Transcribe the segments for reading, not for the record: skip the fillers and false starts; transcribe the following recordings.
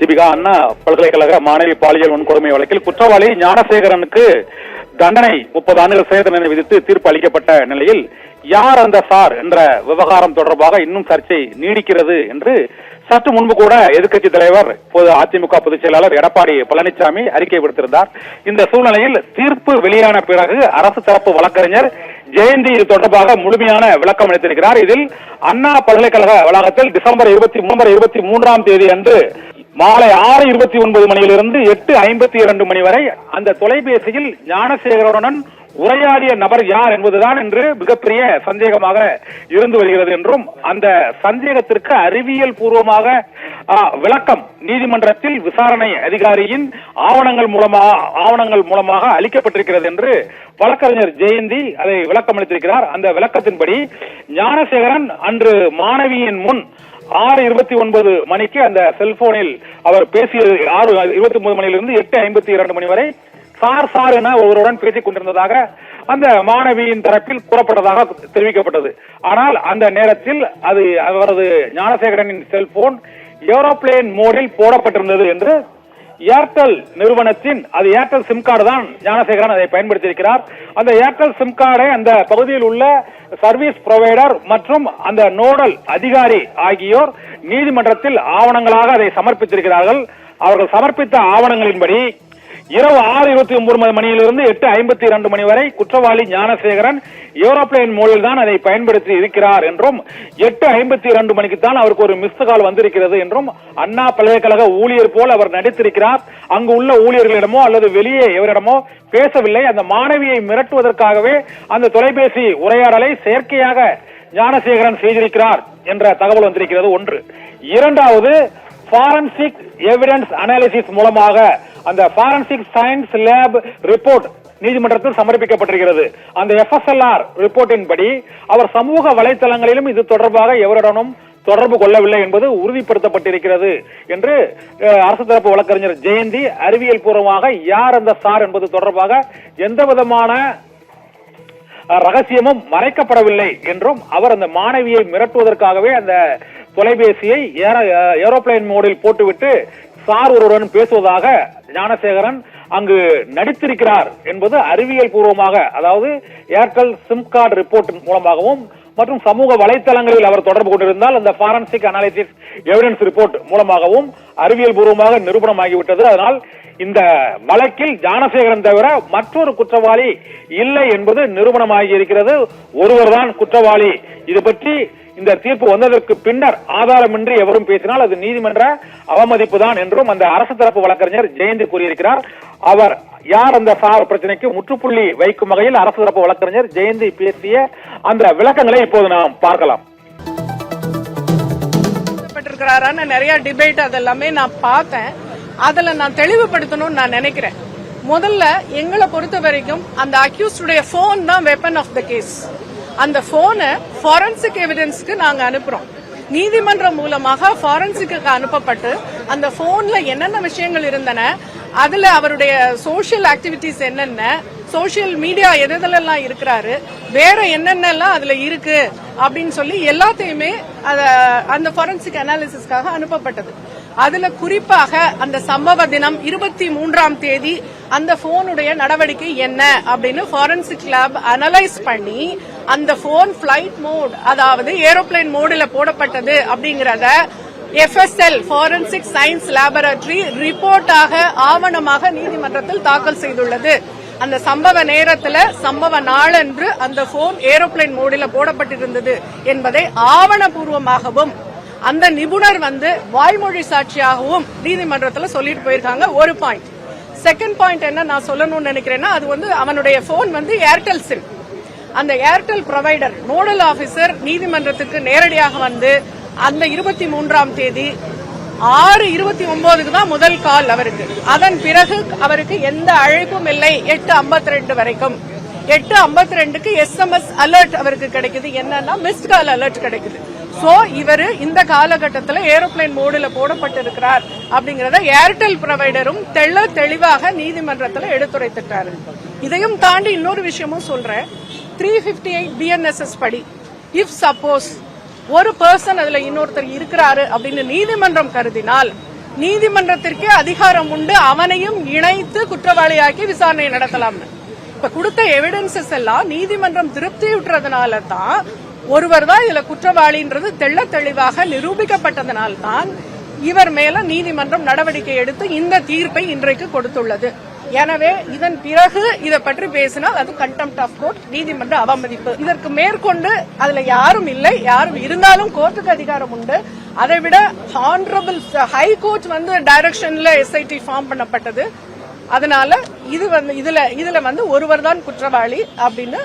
தீபிகா, அண்ணா பல்கலைக்கழக மாணவி பாலியல் வன்கொடுமை வழக்கில் குற்றவாளி ஞானசேகரனுக்கு தண்டனை 30 ஆண்டுகள் சிறை தண்டனை விதித்து தீர்ப்பு அளிக்கப்பட்ட நிலையில் யார் அந்த சார் என்ற விவகாரம் தொடர்பாக இன்னும் சர்ச்சை நீடிக்கிறது என்று சற்று முன்பு கூட எதிர்க்கட்சி தலைவர் அதிமுக பொதுச் செயலாளர் எடப்பாடி பழனிசாமி அறிக்கை விடுத்திருந்தார். இந்த சூழ்நிலையில் தீர்ப்பு வெளியான பிறகு அரசு தரப்பு வழக்கறிஞர் ஜெயந்தி இது தொடர்பாக முழுமையான விளக்கம் அளித்திருக்கிறார். இதில் அண்ணா பல்கலைக்கழக வளாகத்தில் டிசம்பர் 23ஆம் தேதி அன்று மாலை 6:29 மணியிலிருந்து 8:52 மணி வரை அந்த தொலைபேசியில் ஞானசேகரனுடன் உரையாடிய நபர் யார் என்பதுதான் என்று மிகப்பெரிய சந்தேகமாக இருந்து வருகிறது என்றும் அந்த சந்தேகத்திற்கு அறிவியல் பூர்வமாக விளக்கம் நீதிமன்றத்தில் விசாரணை அதிகாரியின் ஆவணங்கள் மூலமாக அளிக்கப்பட்டிருக்கிறது என்று வழக்கறிஞர் ஜெயந்தி அதை விளக்கம் அளித்திருக்கிறார். அந்த விளக்கத்தின்படி ஞானசேகரன் அன்று மாணவியின் முன் 6:29 மணிக்கு அந்த செல்போனில் அவர் பேசியது 6:29 மணியிலிருந்து 8:52 மணி வரை சார் என ஒருவருடன் பேசிக் கொண்டிருந்ததாக அந்த மாணவியின் தரப்பில் கூறப்பட்டதாக தெரிவிக்கப்பட்டது. ஆனால் அந்த நேரத்தில் அது அவரது ஞானசேகரனின் செல்போன் ஏரோப்ளேன் மோடில் போடப்பட்டிருந்தது என்று ஏர்டெல் நிறுவனத்தின் அது ஏர்டெல் சிம் கார்டு தான் ஞானசேகரன் அதை பயன்படுத்தியிருக்கிறார். அந்த ஏர்டெல் சிம் கார்டை அந்த பகுதியில் உள்ள சர்வீஸ் புரோவைடர் மற்றும் அந்த நோடல் அதிகாரி ஆகியோர் நீதிமன்றத்தில் ஆவணங்களாக அதை சமர்ப்பித்திருக்கிறார்கள். அவர்கள் சமர்ப்பித்த ஆவணங்களின்படி இரவு 6:29 மணியிலிருந்து 8:52 மணி வரை குற்றவாளி ஞானசேகரன் ஏரோப்ளேன் மோடில் தான் அதை பயன்படுத்தி இருக்கிறார் என்றும் 8:52 மணிக்கு தான் அவருக்கு ஒரு மிஸ்டு கால் வந்திருக்கிறது என்றும் அண்ணா பல்கலைக்கழக ஊழியர் போல் அவர் நடித்திருக்கிறார். அங்கு உள்ள ஊழியர்களிடமோ அல்லது வெளியே எவரிடமோ பேசவில்லை. அந்த மாணவியை மிரட்டுவதற்காகவே அந்த தொலைபேசி உரையாடலை செயற்கையாக ஞானசேகரன் செய்திருக்கிறார் என்ற தகவல் வந்திருக்கிறது. ஒன்று. இரண்டாவது, ஃபாரன்சிக் எவிடன்ஸ் அனாலிசிஸ் மூலமாக அந்த ஃபாரன்சிக் சயின்ஸ் லேப் ரிப்போர்ட் நீதிமன்றத்தில் சமர்ப்பிக்கப்பட்டிருக்கிறது. அந்த FSLR ரிப்போர்ட்டின் படி அவர் சமூக வலைதளங்களிலும் இது தொடர்பாக எவருடனும் தொடர்பு கொள்ளவில்லை என்பது உறுதிப்படுத்தப்பட்டிருக்கிறது என்று அரசு தரப்பு வழக்கறிஞர் ஜெயந்தி அறிவியல் பூர்வமாக யார் அந்த சார் என்பது தொடர்பாக எந்த விதமான ரகசியமும் மறைக்கப்படவில்லை என்றும் அவர் அந்த மாணவியை மிரட்டுவதற்காகவே அந்த தொலைபேசியை ஏரோப்ளேன் மோடில் போட்டுவிட்டு சார் ஒருவருடன் பேசுவதாக ஞானசேகரன் அங்கு நடித்திருக்கிறார் என்பது அறிவியல் பூர்வமாக, அதாவது ஏர்டெல் சிம் கார்டு ரிப்போர்ட் மூலமாகவும் மற்றும் சமூக வலைத்தளங்களில் அவர் தொடர்பு கொண்டிருந்தால் அந்த ஃபாரன்சிக் அனாலிசிஸ் எவிடன்ஸ் ரிப்போர்ட் மூலமாகவும் அறிவியல் பூர்வமாக நிரூபணமாகிவிட்டது. அதனால் இந்த வழக்கில் ஞானசேகரன் தவிர மற்றொரு குற்றவாளி இல்லை என்பது நிரூபணமாகி இருக்கிறது. ஒருவர் தான் குற்றவாளி. இது பற்றி இந்த தீர்ப்பு வந்ததற்கு பின்னர் ஆதாரமின்றி எவரும் பேசினால் அது நீதிமன்ற அவமதிப்பு தான் என்றும் அந்த அரசு தரப்பு வழக்கறிஞர் ஜெயந்தி கூறியிருக்கிறார். அவர் யார் அந்த சார் பிரச்சனைக்கு முற்றுப்புள்ளி வைக்கும் வகையில் அரசு தரப்பு வழக்கறிஞர் ஜெயந்தி பேசிய அந்த விளக்கங்களை இப்போது நாம் பார்க்கலாம். நிறைய டிபேட் அதெல்லாமே நான் பார்த்தேன். அதுல நான் தெளிவுபடுத்தணும்னு நான் நினைக்கிறேன். முதல்ல எங்களை பொறுத்த வரைக்கும் அந்த அக்யூஸ்டுடைய போன் தான் வெப்பன் ஆஃப் த கேஸ். அந்த போனை ஃபாரன்சிக் எவிடன்ஸ்க்கு நாங்க அனுப்புறோம். நீதிமன்றம் மூலமாக ஃபாரன்சிக்கு அனுப்பப்பட்டு அந்த போன்ல என்னென்ன விஷயங்கள் இருந்தன, அதுல அவருடைய சோசியல் ஆக்டிவிட்டிஸ் என்னென்ன, சோசியல் மீடியா எதெல்லாம் இருக்கிறாரு, வேற என்னென்னலாம் அதுல இருக்கு அப்படின்னு சொல்லி எல்லாத்தையுமே அந்த ஃபாரன்சிக் அனாலிசிஸ்க்காக அனுப்பப்பட்டது. அதுல குறிப்பாக அந்த சம்பவ தினம் 23ஆம் தேதி அந்த போனுடைய நடவடிக்கை என்ன அப்படின்னு ஃபாரன்சிக் லேப் அனலைஸ் பண்ணி அந்த போன் பிளைட் மோட், அதாவது ஏரோப்ளேன் மோடுல போடப்பட்டது அப்படிங்கறத FSL ஃபாரன்சிக் சயின்ஸ் லேபரட்டரி ரிப்போர்ட்டாக ஆவணமாக நீதிமன்றத்தில் தாக்கல் செய்துள்ளது. அந்த சம்பவ நேரத்துல சம்பவ நாளன்று அந்த போன் ஏரோப்ளேன் மோடில போடப்பட்டிருந்தது என்பதை ஆவணபூர்வமாகவும் அந்த நிபுணர் வாய்மொழி சாட்சியாகவும் நீதிமன்றத்தில் சொல்லிட்டு போயிருக்காங்க. ஒரு பாயிண்ட். செகண்ட் பாயிண்ட் என்ன நான் சொல்லணும்னு நினைக்கிறேன்னா, அது அவனுடைய போன் ஏர்டெல் சிம். அந்த ஏர்டெல் ப்ரொவைடர் நோடல் ஆபீசர் நீதிமன்றத்துக்கு நேரடியாக அந்த 23ஆம் தேதி 6:29க்கு தான் முதல் கால் அவருக்கு. அதன் பிறகு அவருக்கு எந்த அழைப்பும் இல்லை 8:52 வரைக்கும். 8:52க்கு SMS அலர்ட் அவருக்கு கிடைக்குது. என்னன்னா மிஸ்ட் கால் அலர்ட் கிடைக்குது. சோ இவரு இந்த காலகட்டத்தில் ஏரோப்ளேன் மோடுல போடப்பட்டிருக்கிறார் அப்படிங்கறத ஏர்டெல் ப்ரொவைடரும் தெளிவாக நீதிமன்றத்தில் எடுத்துரைத்துட்டாரு. இதையும் தாண்டி இன்னொரு விஷயமும் சொல்றேன். 358 BNSS படி இஃப் சப்போஸ் ஒரு பர்சன் அதுல இன்னொருத்தர் இருக்கிறாரு அப்படின்னு நீதிமன்றம் கருதினால் நீதிமன்றத்திற்கே அதிகாரம் உண்டு அவனையும் இணைத்து குற்றவாளியாக்கி விசாரணை நடத்தலாம்னு. இப்ப கொடுத்த எவிடன்சஸ் எல்லாம் நீதிமன்றம் திருப்தியுற்றதுனால தான் ஒருவர் தான் இதுல குற்றவாளின்றது தெள்ள தெளிவாக நிரூபிக்கப்பட்டதனால்தான் இவர் மேல நீதிமன்றம் நடவடிக்கை எடுத்து இந்த தீர்ப்பை இன்றைக்கு கொடுத்துள்ளது. எனவே இதன் பிறகு இதை பற்றி பேசினால் அது கண்டெம்ட் ஆஃப் கோர்ட், நீதிமன்ற அவமதிப்பு. இதற்கு மேற்கொண்டு அதுல யாரும் இல்லை, யாரும் இருந்தாலும் கோர்ட்டுக்கு அதிகாரம் உண்டு. அதை விட ஹானரபிள் ஹை கோர்ட் டைரக்ஷன்ல எஸ்ஐடி ஃபார்ம் பண்ணப்பட்டது. அதனால இதுல ஒருவர் தான் குற்றவாளி அப்படின்னு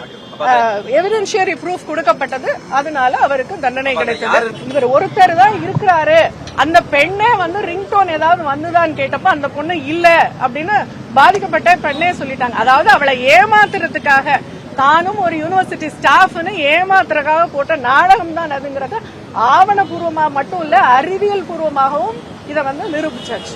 எவிடென்ஷியரி ப்ரூஃப் கொடுக்கப்பட்டது. அதனால அவருக்கு தண்டனை கிடைத்தது. இவர் ஒருத்தர் தான் இருக்கிறாரு. அந்த பெண்ணே ரிங்டோன் ஏதாவது வந்துதான் கேட்டப்ப அந்த பொண்ணு இல்ல அப்படின்னு பாதிக்கப்பட்ட பெண்ணே சொல்லிட்டாங்க. அதாவது அவளை ஏமாத்துறதுக்காக தானும் ஒரு யூனிவர்சிட்டி ஸ்டாஃப்னு ஏமாத்துறதுக்காக போட்ட நாடகம் தான் அதுங்கிறத ஆவணபூர்வமாக மட்டும் இல்ல அறிவியல் பூர்வமாகவும் இதை நிரூபிச்சாச்சு.